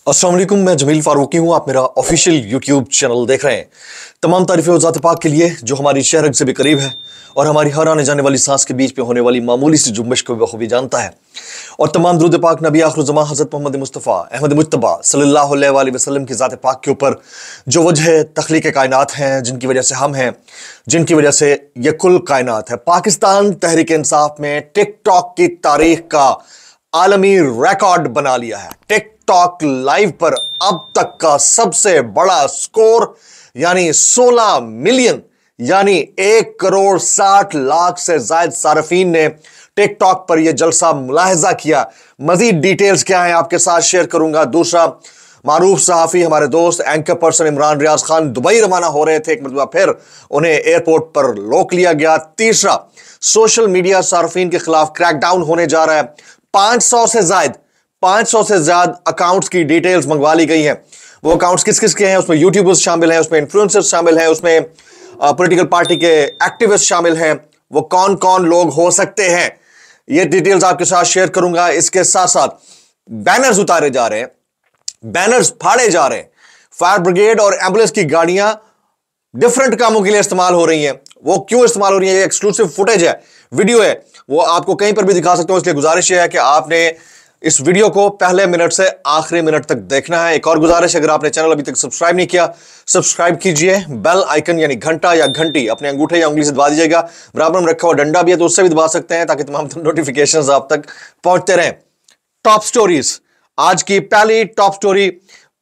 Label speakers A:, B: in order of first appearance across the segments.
A: अस्सलाम वालेकुम, मैं जमील फारूकी हूं। आप मेरा ऑफिशियल यूट्यूब चैनल देख रहे हैं। तमाम तारीफ़ें उस ज़ात पाक के लिए जो हमारी शहर से भी करीब है और हमारी हर आने जाने वाली सांस के बीच में होने वाली मामूली सी जुम्बिश को बखूबी जानता है। और तमाम दुरूद पाक नबी आखिरुज़्ज़मा हज़रत मोहम्मद मुस्तफ़ा अहमद मुज्तबा सल्लल्लाहु अलैहि वसल्लम की ज़ात पाक के ऊपर जो वजह तख्लीक़ कायनात हैं, जिनकी वजह से हम हैं, जिनकी वजह से ये कुल कायनात है। पाकिस्तान तहरीक इंसाफ में टिकटॉक की तारीख का आलमी रिकॉर्ड बना लिया है। टिकटॉक लाइव पर अब तक का सबसे बड़ा स्कोर यानी 16 मिलियन यानी 1,60,00,000 से ज्यादा सार्फिन ने टिकटॉक पर यह जलसा मुलाहिजा किया। मजीद डिटेल्स क्या है आपके साथ शेयर करूंगा। दूसरा, मारूफ सहाफी हमारे दोस्त anchor person Imran Riaz Khan Dubai रवाना हो रहे थे, एक मरतबा फिर उन्हें एयरपोर्ट पर रोक लिया गया। तीसरा, सोशल मीडिया सार्फिन के खिलाफ क्रैकडाउन होने जा रहा है। 500 से ज्यादा अकाउंट्स की डिटेल्स मंगवा ली गई हैं। वो अकाउंट्स किस किस के हैं? उसमें यूट्यूबर्स शामिल हैं, उसमें इन्फ्लुएंसर्स शामिल हैं, उसमें पॉलिटिकल पार्टी के एक्टिविस्ट शामिल हैं। वो कौन कौन लोग हो सकते हैं, ये डिटेल्स आपके साथ शेयर करूंगा। इसके साथ साथ बैनर्स उतारे जा रहे हैं, बैनर्स फाड़े जा रहे हैं। फायर ब्रिगेड और एम्बुलेंस की गाड़ियां डिफरेंट कामों के लिए इस्तेमाल हो रही हैं। वो क्यों इस्तेमाल हो रही है? एक्सक्लूसिव फुटेज है, वीडियो है, वो आपको कहीं पर भी दिखा सकता हूं। इसलिए गुजारिश है कि आपने इस वीडियो को पहले मिनट से आखिरी मिनट तक देखना है। एक और गुजारिश, अगर आपने चैनल अभी तक सब्सक्राइब नहीं किया, सब्सक्राइब कीजिए। बेल आइकन यानी घंटा या घंटी अपने अंगूठे या उंगली से दबा दीजिएगा। बराबर में रखा हुआ डंडा भी है तो उससे भी दबा सकते हैं, ताकि तमाम नोटिफिकेशंस आप तक पहुंचते रहें। टॉप स्टोरीज, आज की पहली टॉप स्टोरी,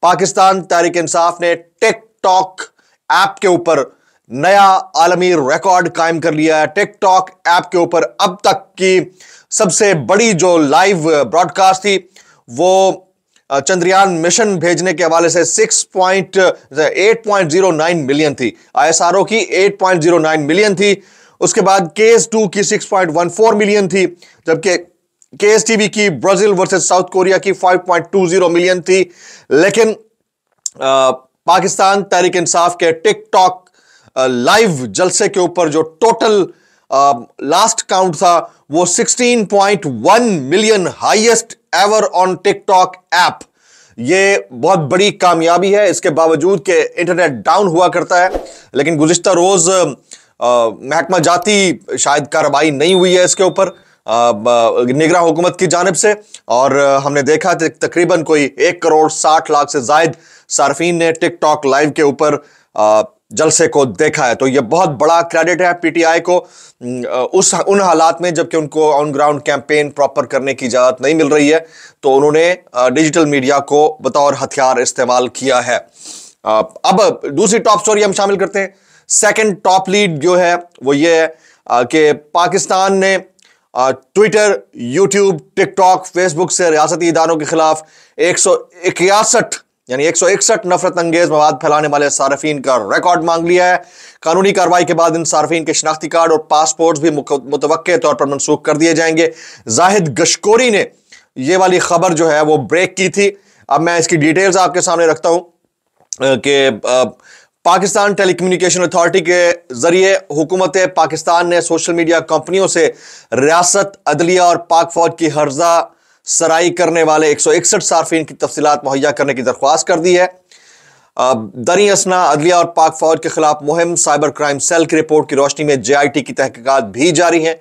A: पाकिस्तान तहरीक इंसाफ ने टिकटॉक ऐप के ऊपर नया आलमी रिकॉर्ड कायम कर लिया है। टिकटॉक ऐप के ऊपर अब तक की सबसे बड़ी जो लाइव ब्रॉडकास्ट थी वो चंद्रयान मिशन भेजने के हवाले से 8.09 मिलियन थी। ISRO की 8.09 मिलियन थी। उसके बाद KS2 की 6.14 मिलियन थी, जबकि KSTV की ब्राजील वर्सेस साउथ कोरिया की 5.20 मिलियन थी। लेकिन पाकिस्तान तहरीक इंसाफ के टिकटॉक लाइव जलसे के ऊपर जो टोटल लास्ट काउंट था वो 16.1 million, highest ever on TikTok app. ये बहुत बड़ी कामयाबी है। इसके बावजूद कि इंटरनेट डाउन हुआ करता है, लेकिन गुज़िश्ता रोज महकमा जाती शायद कार्रवाई नहीं हुई है इसके ऊपर निगरान हुकूमत की जानिब से। और हमने देखा तकरीबन कोई 1,60,00,000 से ज्यादा सार्फिन ने टिकटॉक लाइव के ऊपर जलसे को देखा है। तो यह बहुत बड़ा क्रेडिट है PTI को उन हालात में जबकि उनको ऑन ग्राउंड कैंपेन प्रॉपर करने की इजाजत नहीं मिल रही है, तो उन्होंने डिजिटल मीडिया को बतौर हथियार इस्तेमाल किया है। अब दूसरी टॉप स्टोरी हम शामिल करते हैं। सेकंड टॉप लीड जो है वो ये है कि पाकिस्तान ने ट्विटर, यूट्यूब, टिकटॉक, फेसबुक से रियासती इदारों के खिलाफ 161 नफरत अंगेज मवाद फैलाने वाले सार्फिन का रिकॉर्ड मांग लिया है। कानूनी कार्रवाई के बाद इन सार्फिन के शनाख्ती कार्ड और पासपोर्ट भी मुतवक्के तौर पर मनसूख कर दिए जाएंगे। जाहिद गशकोरी ने यह वाली खबर जो है वो ब्रेक की थी। अब मैं इसकी डिटेल्स आपके सामने रखता हूं कि पाकिस्तान टेलीकम्युनिकेशन अथॉरिटी के जरिए हुकूमत पाकिस्तान ने सोशल मीडिया कंपनियों से रियासत, अदलिया और पाक फौज की हर्जा सराई करने वाले 161 सार्फिन की तफसीलात मुहैया करने की दरख्वास्त कर दी है। दरी असना, अदलिया और पाक फौज के खिलाफ मुहिम साइबर क्राइम सेल की रिपोर्ट की रोशनी में JIT की तहकीकात भी जारी हैं।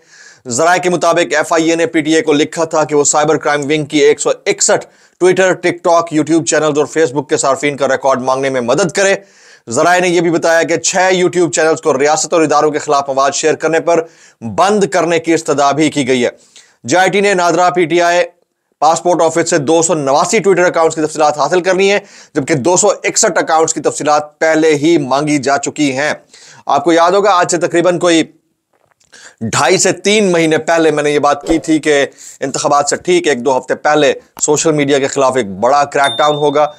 A: जराये के मुताबिक FIA ने PTI को लिखा था कि वो साइबर क्राइम विंग की 161 ट्विटर, टिकटॉक, यूट्यूब चैनल्स और फेसबुक के सार्फिन का रिकॉर्ड मांगने में मदद करे। जराये ने यह भी बताया कि 6 यूट्यूब चैनल्स को रियासत और इदारों के खिलाफ मवाद शेयर करने पर बंद करने की इस्तदा भी की गई है। JIT ने नादरा PTI पासपोर्ट ऑफिस से 289 ट्विटर अकाउंट्स की तफसीलात हासिल करनी है, जबकि 261 अकाउंट्स की तफसीलात पहले ही मांगी जा चुकी हैं। आपको याद होगा आज से तकरीबन कोई 2.5 से 3 महीने पहले मैंने ये बात की थी कि इंतखाबात से ठीक 1-2 हफ्ते पहले सोशल मीडिया के खिलाफ एक बड़ा क्रैकडाउन होगा।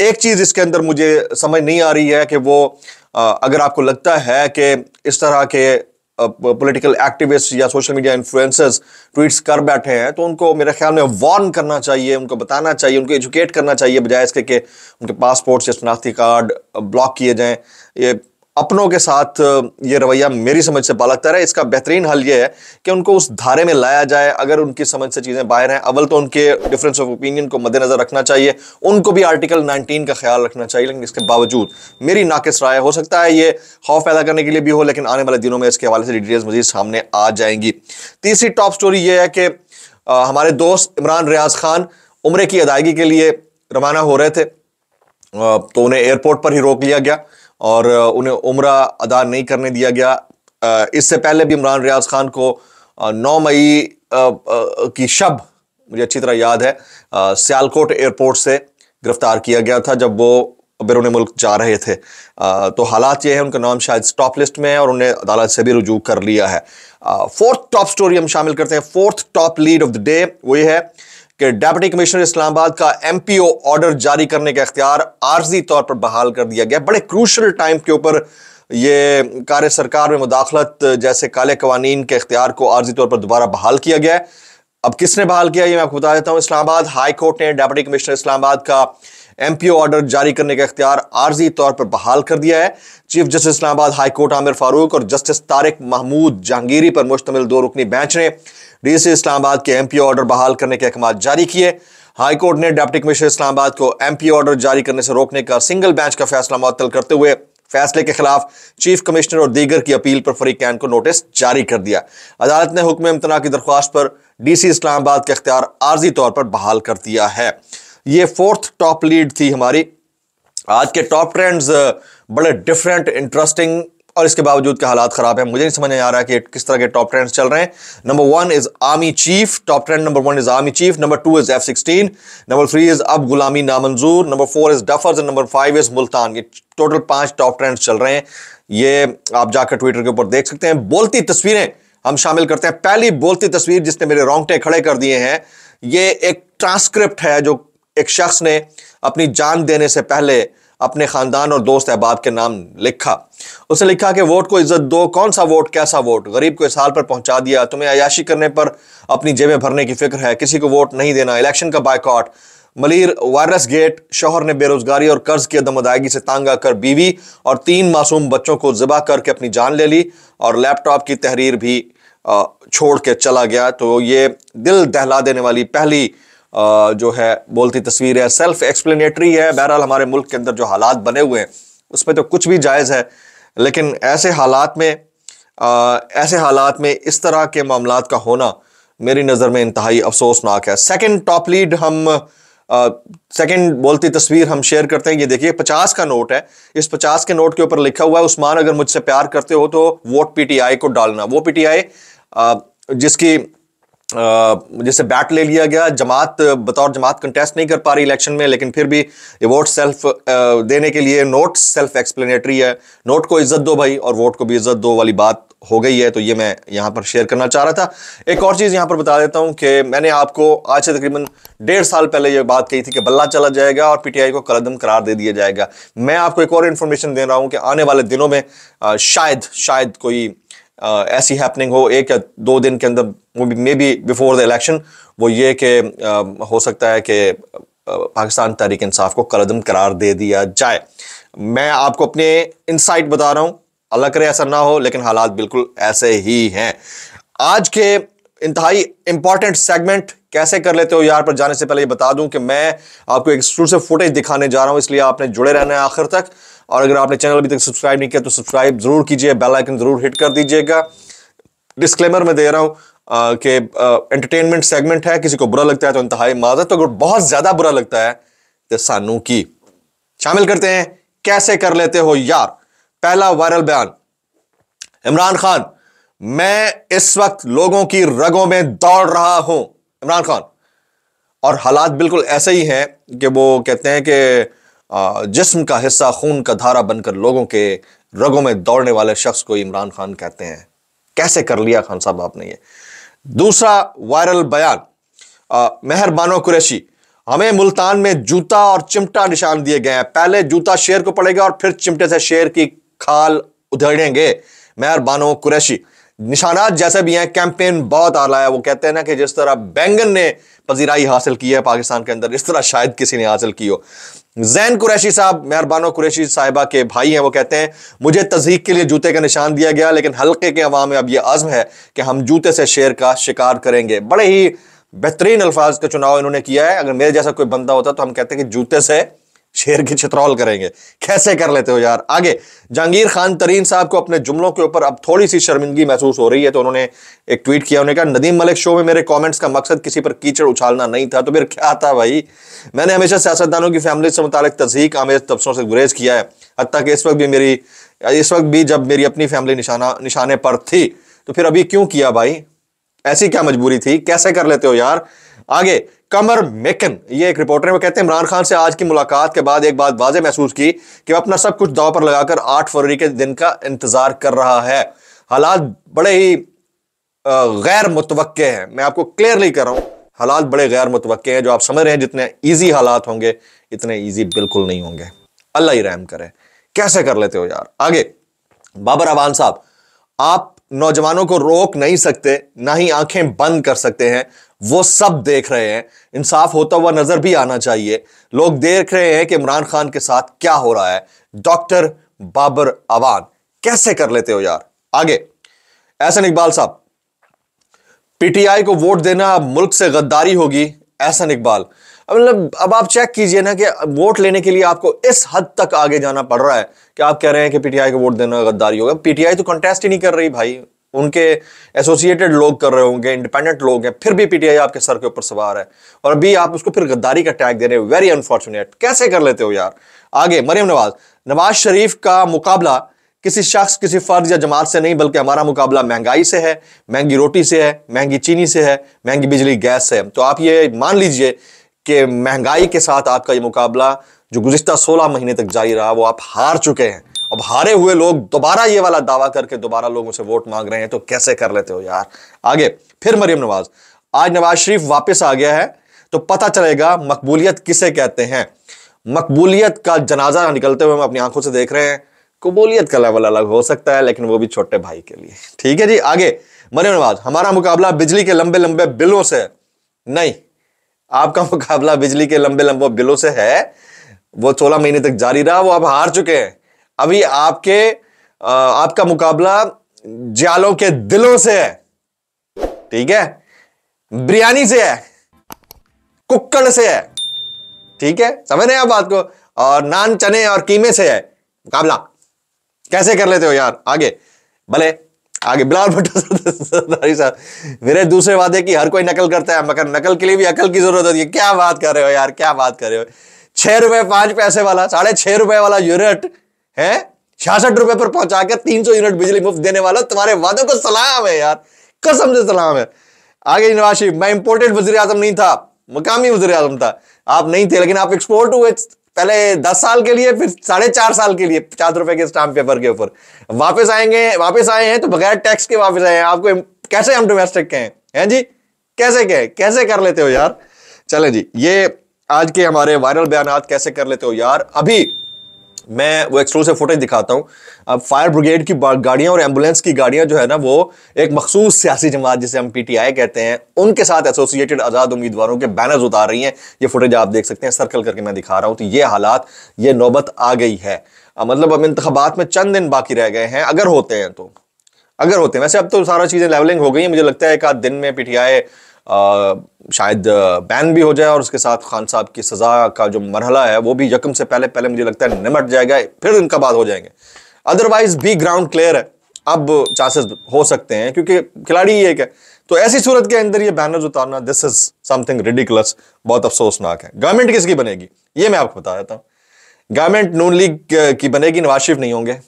A: एक चीज इसके अंदर मुझे समझ नहीं आ रही है कि वो अगर आपको लगता है कि इस तरह के पॉलिटिकल एक्टिविस्ट या सोशल मीडिया इन्फ्लुएंसर्स ट्वीट्स कर बैठे हैं, तो उनको मेरे ख्याल में वार्न करना चाहिए, उनको बताना चाहिए, उनको एजुकेट करना चाहिए, बजाय इसके कि उनके पासपोर्ट या शनाख्ती कार्ड ब्लॉक किए जाएं। ये अपनों के साथ ये रवैया मेरी समझ से बालकतर है। इसका बेहतरीन हल ये है कि उनको उस धारे में लाया जाए। अगर उनकी समझ से चीजें बाहर हैं, अव्वल तो उनके डिफरेंस ऑफ ओपिनियन को मद्देनजर रखना चाहिए, उनको भी आर्टिकल 19 का ख्याल रखना चाहिए। लेकिन इसके बावजूद मेरी नाकिस राय, हो सकता है ये खौफ पैदा करने के लिए भी हो, लेकिन आने वाले दिनों में इसके हवाले से डिटेल्स मजीद सामने आ जाएंगी। तीसरी टॉप स्टोरी ये है कि हमारे दोस्त इमरान रियाज खान उम्रे की अदायगी के लिए रवाना हो रहे थे, तो उन्हें एयरपोर्ट पर ही रोक लिया गया और उन्हें उम्रा अदा नहीं करने दिया गया। इससे पहले भी इमरान रियाज खान को 9 मई की शब, मुझे अच्छी तरह याद है, सियालकोट एयरपोर्ट से गिरफ्तार किया गया था जब वो बैरून मुल्क जा रहे थे। तो हालात ये है, उनका नाम शायद स्टॉप लिस्ट में है और उन्हें अदालत से भी रुजू कर लिया है। फोर्थ टॉप स्टोरी हम शामिल करते हैं। Fourth top lead of the day वो ये है कि डिप्टी कमिश्नर इस्लामाबाद का एमपीओ ऑर्डर जारी करने का इख्तियार आर्जी तौर पर बहाल कर दिया गया। बड़े क्रूशल टाइम के ऊपर ये कार्य सरकार में मुदाखलत जैसे काले कवानीन के इख्तियार को आर्जी तौर पर दोबारा बहाल किया गया है। अब किसने बहाल किया ये मैं आपको बता देता हूं। इस्लामाबाद हाई कोर्ट ने डिप्टी कमिश्नर इस्लामाबाद का एमपीओ ऑर्डर जारी करने का इख्तियार आर्जी तौर पर बहाल कर दिया है। Chief justice Islamabad high court Aamir Farooq और जस्टिस तारिक महमूद जहांगीरी पर मुश्तमिल 2 रुकनी बेंच ने डीसी इस्लामाबाद के एमपीओ ऑर्डर बहाल करने के अहकाम जारी किए। हाई कोर्ट ने डिप्टी कमिश्नर इस्लामाबाद को एमपीओ ऑर्डर जारी करने से रोकने का सिंगल बेंच का फैसला मुअत्तल करते हुए फैसले के खिलाफ चीफ कमिश्नर और दीगर की अपील पर फरीकैन को नोटिस जारी कर दिया। अदालत ने हुक्म इम्तना की दरख्वास्त पर डीसी इस्लामाबाद का इख्तियार आर्जी तौर पर बहाल कर दिया है। ये फोर्थ टॉप लीड थी हमारी। आज के टॉप ट्रेंड्स बड़े डिफरेंट, इंटरेस्टिंग, और इसके बावजूद के हालात खराब है। मुझे नहीं समझ नहीं आ रहा कि किस तरह के टॉप ट्रेंड्स चल रहे हैं। Number 1 is army chief, top trend number 1 is army chief, number 2 is F-16, number 3 is अब गुलामी नामंजूर, number 4 is duffers and number 5 is Multan. ये टोटल 5 टॉप ट्रेंड्स चल रहे हैं। ये आप जाकर ट्विटर के ऊपर देख सकते हैं। बोलती तस्वीरें हम शामिल करते हैं। पहली बोलती तस्वीर जिसने मेरे रोंगटे खड़े कर दिए हैं, ये एक ट्रांसक्रिप्ट है जो एक शख्स ने अपनी जान देने से पहले अपने खानदान और दोस्त अहबाब के नाम लिखा। उसने लिखा कि वोट को इज्जत दो, कौन सा वोट, कैसा वोट, गरीब को इस हाल पर पहुंचा दिया, तुम्हें अयाशी करने पर अपनी जेबें भरने की फिक्र है, किसी को वोट नहीं देना, इलेक्शन का बायकॉट, मलीर वायरस गेट, शौहर ने बेरोजगारी और कर्ज की अदम अदायगी से तंग आकर बीवी और 3 मासूम बच्चों को ज़िबा करके अपनी जान ले ली और लैपटॉप की तहरीर भी छोड़ के चला गया। तो ये दिल दहला देने वाली पहली जो है बोलती तस्वीर है। सेल्फ एक्सप्लेनेटरी है। बहरहाल हमारे मुल्क के अंदर जो हालात बने हुए हैं उसमें तो कुछ भी जायज़ है, लेकिन ऐसे हालात में इस तरह के मामलात का होना मेरी नज़र में इंतहाई अफसोसनाक है। सेकंड टॉप लीड सेकंड बोलती तस्वीर हम शेयर करते हैं। ये देखिए 50 का नोट है। इस 50 के नोट के ऊपर लिखा हुआ है, उस्मान अगर मुझसे प्यार करते हो तो वोट पीटीआई को डालना। वो पीटीआई जिससे बैट ले लिया गया, जमात बतौर जमात कंटेस्ट नहीं कर पा रही इलेक्शन में, लेकिन फिर भी ये वोट सेल्फ देने के लिए नोट सेल्फ एक्सप्लेनेटरी है। नोट को इज्जत दो भाई और वोट को भी इज्जत दो वाली बात हो गई है। तो ये मैं यहां पर शेयर करना चाह रहा था। एक और चीज यहां पर बता देता हूं कि मैंने आपको आज से तकरीबन 1.5 साल पहले ये बात कही थी कि बल्ला चला जाएगा और पीटीआई को कलअदम करार दे दिया जाएगा। मैं आपको एक और इंफॉर्मेशन दे रहा हूं कि आने वाले दिनों में शायद कोई ऐसी हैपनिंग हो 1 या 2 दिन के अंदर, may be before the election, वो ये कि हो सकता है कि पाकिस्तान तहरीक इंसाफ को कलअदम करार दे दिया जाए। मैं आपको अपने इनसाइट बता रहा हूं, अल्लाह करे ऐसा ना हो, लेकिन हालात बिल्कुल ऐसे ही हैं। आज के इंतहाई इंपॉर्टेंट सेगमेंट कैसे कर लेते हो यार पर जाने से पहले ये बता दूं कि मैं आपको एक्सक्लूसिव फुटेज दिखाने जा रहा हूं, इसलिए आपने जुड़े रहना है आखिर तक। और अगर आपने चैनल अभी तक सब्सक्राइब नहीं किया तो सब्सक्राइब जरूर कीजिए, बेल आइकन जरूर हिट कर दीजिएगा। डिस्क्लेमर में दे रहा हूं कि एंटरटेनमेंट सेगमेंट है, किसी को बुरा लगता है तो इंतहाई माजरत, तो अगर बहुत ज्यादा बुरा लगता है तो सानू की शामिल करते हैं। कैसे कर लेते हो यार। पहला वायरल बयान, इमरान खान, मैं इस वक्त लोगों की रगों में दौड़ रहा हूं। इमरान खान, और हालात बिल्कुल ऐसे ही हैं कि वो कहते हैं कि जिस्म का हिस्सा खून का धारा बनकर लोगों के रगों में दौड़ने वाले शख्स को इमरान खान कहते हैं। कैसे कर लिया खान साहब आपने ये। दूसरा वायरल बयान, मेहर बानो कुरैशी, हमें मुल्तान में जूता और चिमटा निशान दिए गए हैं, पहले जूता शेर को पड़ेगा और फिर चिमटे से शेर की खाल उधेड़ेंगे। मेहर बानो कुरैशी। निशानात जैसे भी हैं, कैंपेन बहुत आला है। वो कहते हैं ना कि जिस तरह बैंगन ने पजीराई हासिल की है पाकिस्तान के अंदर, इस तरह शायद किसी ने हासिल की हो। जैन कुरैशी साहब, मेहरबानो कुरैशी साहिबा के भाई हैं, वो कहते हैं मुझे तज़हीक के लिए जूते का निशान दिया गया, लेकिन हल्के के अवाम में अब यह अज़्म है कि हम जूते से शेर का शिकार करेंगे। बड़े ही बेहतरीन अल्फाज का चुनाव इन्होंने किया है। अगर मेरे जैसा कोई बंदा होता तो हम कहते हैं कि जूते से शेर की चित्रौल करेंगे। कैसे कर लेते हो यार। आगे, जहांगीर खान तरीन साहब को अपने जुमलों के ऊपर अब थोड़ी सी शर्मिंदगी महसूस हो रही है, तो उन्होंने एक ट्वीट किया। उन्होंने कहा, नदीम मलिक शो में मेरे कमेंट्स का मकसद किसी पर कीचड़ उछालना नहीं था, तो फिर क्या था भाई। मैंने हमेशा सियासतदानों की फैमिली से मुतालिक तज़हीक आमेज तबसरों से गुरेज किया है, हत्ता कि इस वक्त भी जब मेरी अपनी फैमिली निशाने पर थी, तो फिर अभी क्यों किया भाई, ऐसी क्या मजबूरी थी। कैसे कर लेते हो यार। आगे, कमर मेकन, ये एक रिपोर्टर है, वो कहते हैं इमरान खान से आज की मुलाकात के बाद एक बात वाज़ेह महसूस की कि वह अपना सब कुछ दांव पर लगाकर 8 फरवरी के दिन का इंतजार कर रहा है। हालात बड़े ही गैर मुतवक्के हैं। मैं आपको क्लियरली कर रहा हूं, हालात बड़े गैर मुतवक्के हैं। जो आप समझ रहे हैं जितने ईजी हालात होंगे, इतने ईजी बिल्कुल नहीं होंगे। अल्लाह ही रहम करे। कैसे कर लेते हो यार। आगे, बाबर अवान साहब, आप नौजवानों को रोक नहीं सकते, ना ही आंखें बंद कर सकते हैं। वो सब देख रहे हैं, इंसाफ होता हुआ नजर भी आना चाहिए। लोग देख रहे हैं कि इमरान खान के साथ क्या हो रहा है। डॉक्टर बाबर अवान, कैसे कर लेते हो यार। आगे, एहसन इकबाल साहब, पीटीआई को वोट देना मुल्क से गद्दारी होगी। एहसन इकबाल, मतलब अब आप चेक कीजिए ना कि वोट लेने के लिए आपको इस हद तक आगे जाना पड़ रहा है कि आप कह रहे हैं कि पीटीआई को वोट देना गद्दारी होगा। पीटीआई तो कंटेस्ट ही नहीं कर रही भाई, उनके एसोसिएटेड लोग कर रहे होंगे, इंडिपेंडेंट लोग हैं, फिर भी पीटीआई आपके सर के ऊपर सवार है और अभी आप उसको फिर गद्दारी का टैग दे रहे हैं। Very unfortunate. कैसे कर लेते हो यार। आगे, मरियम नवाज शरीफ का मुकाबला किसी शख्स, किसी फर्द या जमात से नहीं, बल्कि हमारा मुकाबला महंगाई से है, महंगी रोटी से है, महंगी चीनी से है, महंगी बिजली गैस से है। तो आप ये मान लीजिए कि महंगाई के साथ आपका ये मुकाबला जो गुज़िश्ता 16 महीने तक जारी रहा, वो आप हार चुके हैं। अब हारे हुए लोग दोबारा ये वाला दावा करके दोबारा लोगों से वोट मांग रहे हैं, तो कैसे कर लेते हो यार। आगे, फिर मरियम नवाज, आज नवाज शरीफ वापस आ गया है तो पता चलेगा मकबूलियत किसे कहते हैं। मकबूलियत का जनाजा निकलते हुए हम अपनी आंखों से देख रहे हैं। कबूलियत का लेवल अलग हो सकता है, लेकिन वो भी छोटे भाई के लिए। ठीक है जी। आगे, मरियम नवाज, हमारा मुकाबला बिजली के लंबे लंबे बिलों से नहीं, आपका मुकाबला बिजली के लंबे लंबे बिलों से है। वो 16 महीने तक जारी रहा, वो आप हार चुके हैं। अभी आपका मुकाबला जालों के दिलों से है। ठीक है, बिरयानी से है, कुक्कड़ से है। ठीक है, समझ रहे हैं आप बात को। और नान, चने और कीमे से है मुकाबला। कैसे कर लेते हो यार। आगे, भले आगे, बिलाल भुट्टो सरदारी साहब, मेरे दूसरे वादे की हर कोई नकल करता है, मगर नकल के लिए भी अकल की जरूरत होती है। क्या बात कर रहे हो यार, क्या बात कर रहे हो। 6 रुपए 5 पैसे वाला, 6.5 रुपए वाला यूनिट है, 66 रुपए पर पहुंचाकर 300 यूनिट बिजली मुफ्त देने वाला, तुम्हारे वादों को सलाम है यार, कसम से सलाम है। आगे, नवाज शरीफ, मैं इंपोर्टेड वजीर आजम नहीं था, मुकामी वजीर आजम था। आप नहीं थे, लेकिन आप एक्सपोर्ट हुए, पहले 10 साल के लिए, फिर 4.5 साल के लिए 50 रुपए के स्टाम्प पेपर के ऊपर वापस आए हैं तो बगैर टैक्स के वापस आए हैं। आपको कैसे हम डोमेस्टिक कहें, हैं जी, कैसे कहें, कैसे कर लेते हो यार। चले जी, ये आज के हमारे वायरल बयानात कैसे कर लेते हो यार। अभी मैं वो एक्सक्लूसिव फुटेज दिखाता हूं। अब फायर ब्रिगेड की गाड़ियां और एम्बुलेंस की गाड़ियां जो है ना, वो एक मखसूस सियासी जमात जिसे हम पीटीआई कहते हैं, उनके साथ एसोसिएटेड आजाद उम्मीदवारों के बैनर्स उतार रही हैं। ये फुटेज आप देख सकते हैं, सर्कल करके मैं दिखा रहा हूं। तो ये हालात, ये नौबत आ गई है। मतलब अब इंतखाबात में चंद दिन बाकी रह गए हैं, अगर होते हैं तो, अगर होते हैं। वैसे अब तो सारा चीजें लेवलिंग हो गई है। मुझे लगता है एक आध दिन में पीटीआई शायद बैन भी हो जाए और उसके साथ खान साहब की सजा का जो मरहला है वो भी यकम से पहले मुझे लगता है निमट जाएगा, फिर इनका बाद हो जाएंगे। अदरवाइज भी ग्राउंड क्लियर है, अब चांसेस हो सकते हैं क्योंकि खिलाड़ी ही एक है। तो ऐसी सूरत के अंदर ये बैनर्स उतारना, दिस इज समथिंग रिडिकुलस, बहुत अफसोसनाक है। गवर्नमेंट किसकी बनेगी ये मैं आपको बता देता हूं। गवर्नमेंट नून लीग की बनेगी, नवाज शरीफ नहीं होंगे।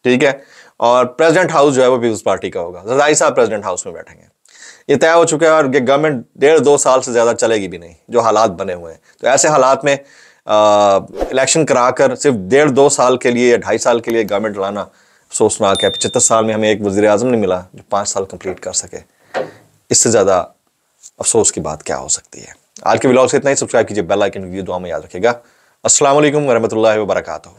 A: ठीक है, और प्रेसिडेंट हाउस जो है वो पीपल्स पार्टी का होगा, जरदारी साहब प्रेसिडेंट हाउस में बैठेंगे। ये तय हो चुका है और ये गवर्नमेंट 1.5-2 साल से ज्यादा चलेगी भी नहीं, जो हालात बने हुए हैं। तो ऐसे हालात में इलेक्शन कराकर सिर्फ 1.5-2 साल के लिए या 2.5 साल के लिए गवर्नमेंट लाना अफसोसनाक है। 75 साल में हमें एक वजीर आजम नहीं मिला जो 5 साल कंप्लीट कर सके। इससे ज्यादा अफसोस की बात क्या हो सकती है। आज के व्लॉग से इतना ही। सब्सक्राइब कीजिए, बेल आइकन, वीडियो दुआ में याद रखिएगा। अस्सलाम वालेकुम वरहमतुल्लाहि वबरकातुहू।